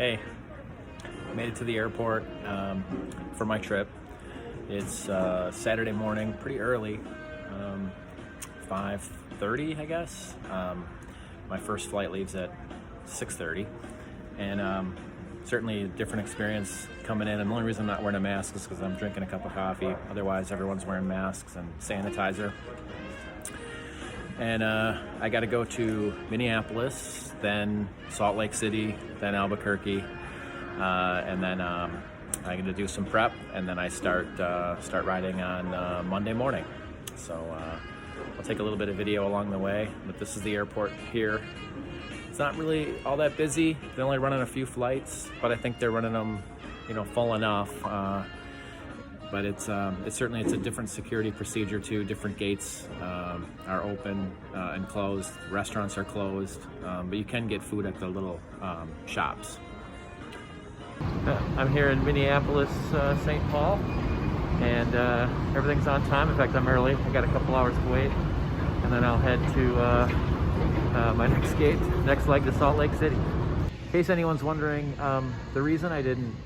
Hey, made it to the airport for my trip. It's Saturday morning, pretty early, 5:30, I guess. My first flight leaves at 6:30, and certainly a different experience coming in. And the only reason I'm not wearing a mask is because I'm drinking a cup of coffee. Otherwise, everyone's wearing masks and sanitizer. And I got to go to Minneapolis, then Salt Lake City, then Albuquerque, and then I'm going to do some prep, and then I start riding on Monday morning. So I'll take a little bit of video along the way, but this is the airport here. It's not really all that busy. They're only running a few flights, but I think they're running them, full enough. But it's certainly a different security procedure too. Different gates are open and closed. Restaurants are closed, but you can get food at the little shops. I'm here in Minneapolis, St. Paul, and everything's on time. In fact, I'm early. I got a couple hours to wait, and then I'll head to my next leg to Salt Lake City. In case anyone's wondering, the reason I didn't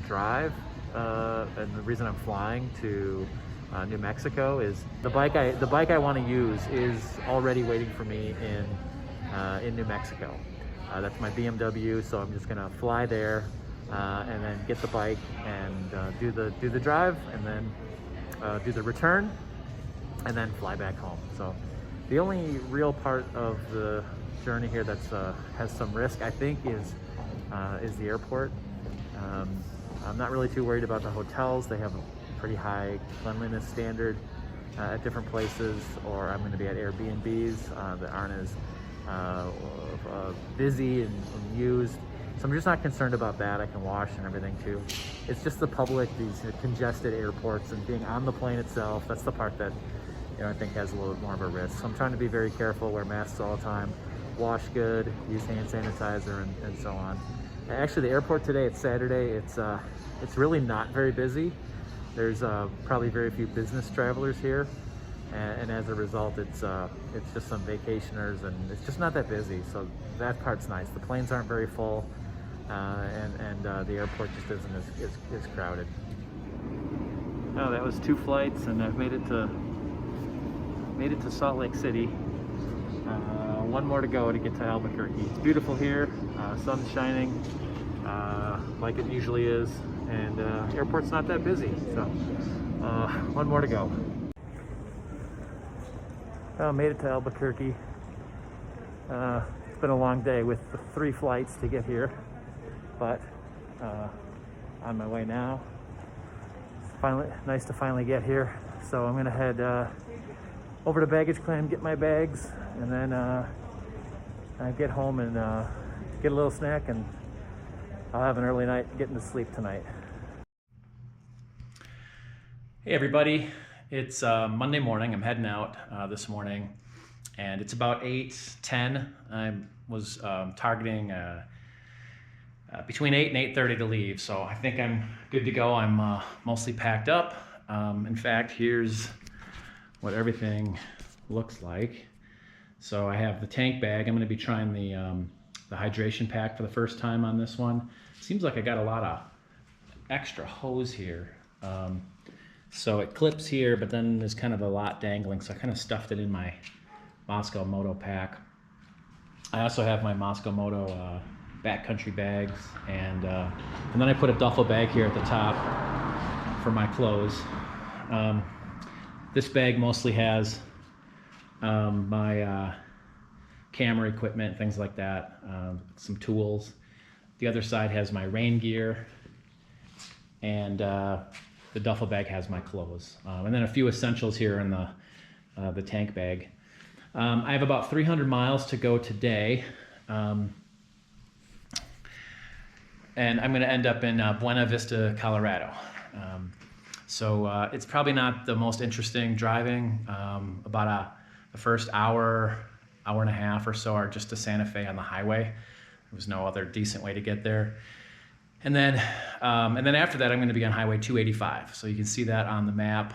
drive and the reason I'm flying to New Mexico is the bike I want to use is already waiting for me in New Mexico. That's my BMW, so I'm just gonna fly there and then get the bike and do the drive, and then do the return, and then fly back home. So the only real part of the journey here that's has some risk, I think, is the airport. I'm not really too worried about the hotels. They have a pretty high cleanliness standard at different places, or I'm going to be at Airbnbs that aren't as busy and used. So I'm just not concerned about that. I can wash and everything too. It's just the public, these congested airports, and being on the plane itself. That's the part that I think has a little bit more of a risk. So I'm trying to be very careful, wear masks all the time, wash good, use hand sanitizer, and so on. Actually, the airport today, it's Saturday, it's really not very busy. There's probably very few business travelers here, and as a result, it's just some vacationers, and it's just not that busy. So that part's nice. The planes aren't very full, and the airport just isn't as crowded. Oh, that was 2 flights, and I've made it to Salt Lake City. One more to go to get to Albuquerque. It's beautiful here, sun's shining like it usually is, and airport's not that busy, so one more to go. Made it to Albuquerque. It's been a long day with the 3 flights to get here, but on my way now. It's finally nice to finally get here, so I'm gonna head over to baggage claim, get my bags, and then I get home and get a little snack, and I'll have an early night getting to sleep tonight. Hey everybody, it's Monday morning. I'm heading out this morning, and it's about 8:10. I was targeting between 8 and 8:30 to leave, so I think I'm good to go. I'm mostly packed up. In fact, here's what everything looks like. So I have the tank bag. I'm going to be trying the hydration pack for the first time on this one. Seems like I got a lot of extra hose here. So it clips here, but then there's kind of a lot dangling, so I kind of stuffed it in my Mosko Moto pack. I also have my Mosko Moto backcountry bags, and then I put a duffel bag here at the top for my clothes. This bag mostly has my camera equipment, things like that, some tools. The other side has my rain gear, and the duffel bag has my clothes, and then a few essentials here in the tank bag. I have about 300 miles to go today, and I'm going to end up in Buena Vista, Colorado. So it's probably not the most interesting driving. About the first hour and a half or so are just to Santa Fe on the highway. There was no other decent way to get there. And then after that, I'm going to be on Highway 285. So you can see that on the map.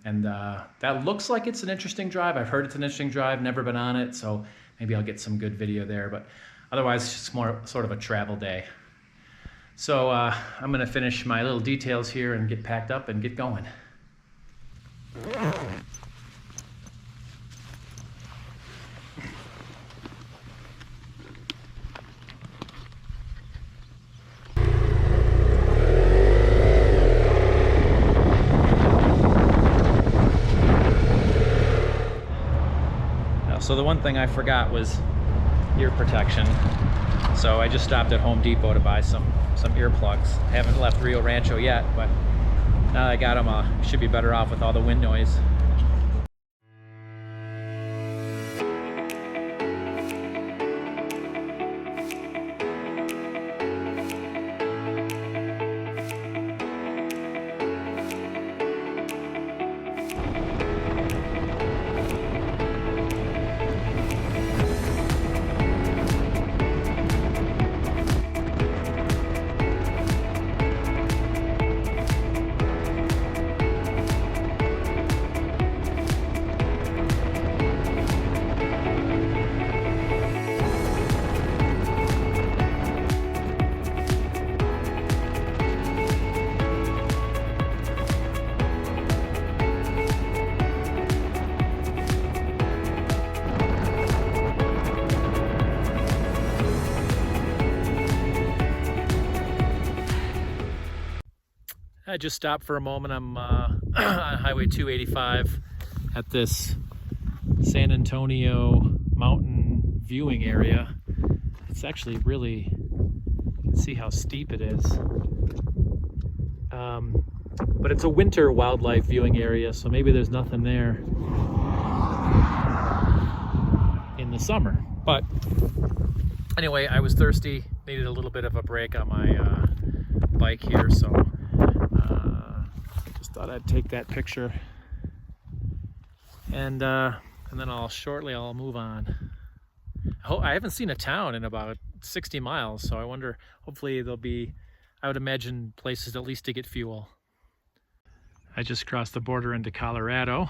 And that looks like it's an interesting drive. I've heard it's an interesting drive, never been on it. So maybe I'll get some good video there, but otherwise it's just more sort of a travel day. So I'm gonna finish my little details here and get packed up and get going. So the one thing I forgot was ear protection. So I just stopped at Home Depot to buy some earplugs. I haven't left Rio Rancho yet, but now that I got them, I should be better off with all the wind noise. I just stopped for a moment. I'm on Highway 285 at this San Antonio mountain viewing area. It's actually really, you can see how steep it is. But it's a winter wildlife viewing area, so maybe there's nothing there in the summer. But anyway, I was thirsty, needed a little bit of a break on my bike here, so just thought I'd take that picture, and then I'll move on. I haven't seen a town in about 60 miles, so I wonder, hopefully there'll be, I would imagine, places at least to get fuel. I just crossed the border into Colorado.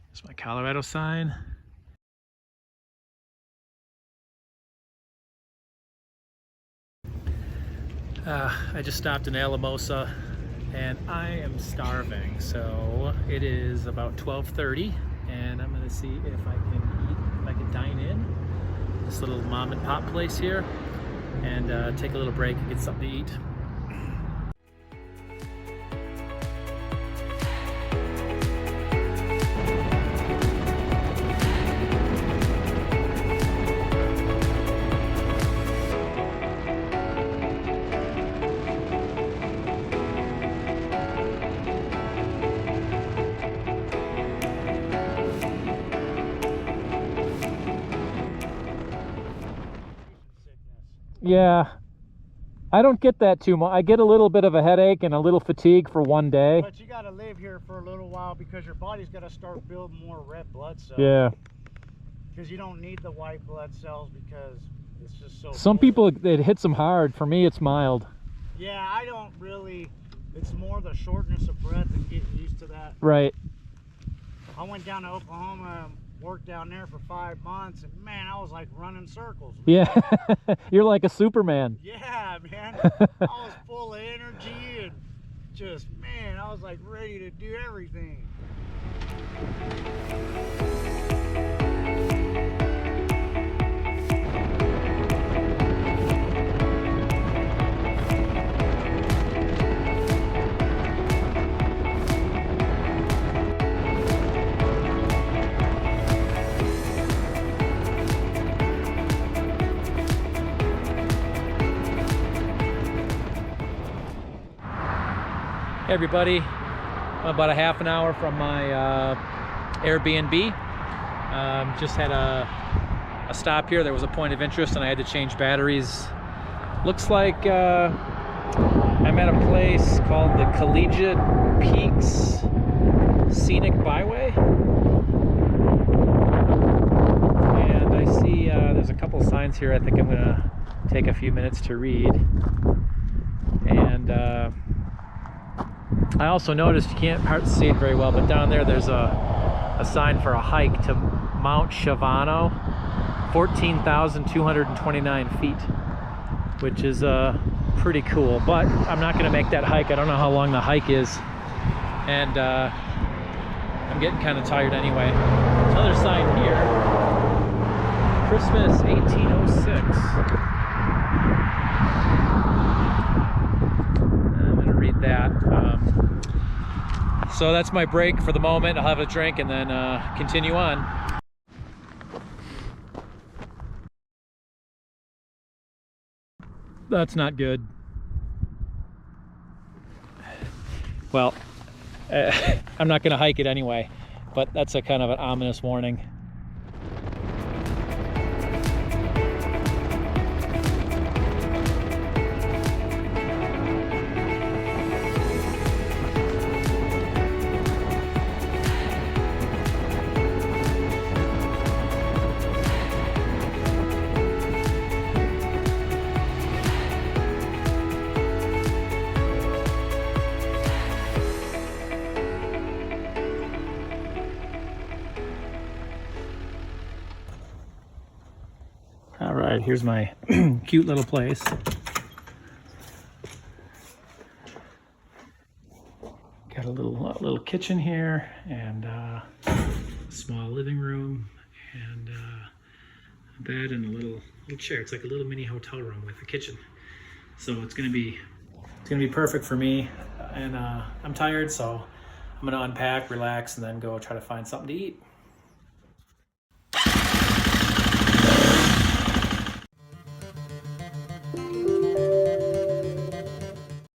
There's my Colorado sign. I just stopped in Alamosa and I am starving, so it is about 12:30 and I'm gonna see if I can eat, if I can dine in this little mom and pop place here and take a little break and get something to eat. Yeah, I don't get that too much. I get a little bit of a headache and a little fatigue for one day. But you got to live here for a little while because your body's got to start building more red blood cells. Yeah. Because you don't need the white blood cells because it's just so... Some people, it hits them hard. For me, it's mild. Yeah, I don't really... It's more the shortness of breath and getting used to that. Right. I went down to Oklahoma and worked down there for 5 months, and man, I was like running circles. Yeah, you're like a Superman. Yeah, man. I was full of energy and just, man, I was like ready to do everything. Hey everybody, I'm about a half an hour from my Airbnb. Just had a stop here. There was a point of interest and I had to change batteries. Looks like I'm at a place called the Collegiate Peaks Scenic Byway. And I see there's a couple signs here I think I'm gonna take a few minutes to read. And I also noticed, you can't see it very well, but down there there's a sign for a hike to Mount Shavano, 14,229 feet, which is pretty cool. But I'm not gonna make that hike. I don't know how long the hike is, and I'm getting kind of tired anyway. Another sign here, Christmas 1806. I'm gonna read that. So that's my break for the moment. I'll have a drink and then continue on. That's not good. Well, I'm not gonna hike it anyway, but that's a kind of an ominous warning. All right, here's my cute little place. Got a little kitchen here, and a small living room, and a bed, and a little chair. It's like a little mini hotel room with a kitchen. So it's gonna be perfect for me. And I'm tired, so I'm gonna unpack, relax, and then go try to find something to eat.